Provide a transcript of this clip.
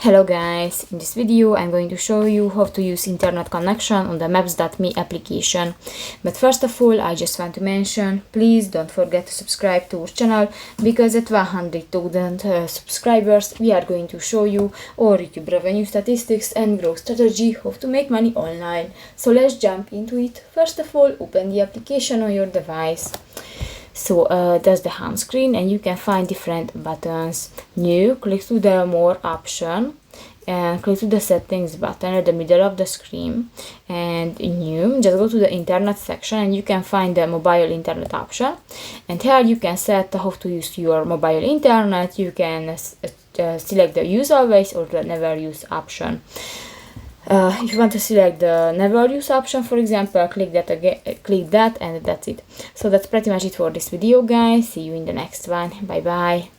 Hello guys, in this video I'm going to show you how to use internet connection on the Maps.me application. But first of all, I just want to mention, please don't forget to subscribe to our channel, because at 100,000 subscribers we are going to show you our YouTube revenue statistics and growth strategy, how to make money online. So let's jump into it. First of all, open the application on your device. So that's the home screen, and you can find different buttons. New, click to the more option and click to the settings button at the middle of the screen. And new, just go to the internet section and you can find the mobile internet option, and here you can set how to use your mobile internet. You can select the use always or the never use option. If you want to select the never use option, for example, click that again, click that, and that's it. So that's pretty much it for this video, guys. See you in the next one. Bye bye.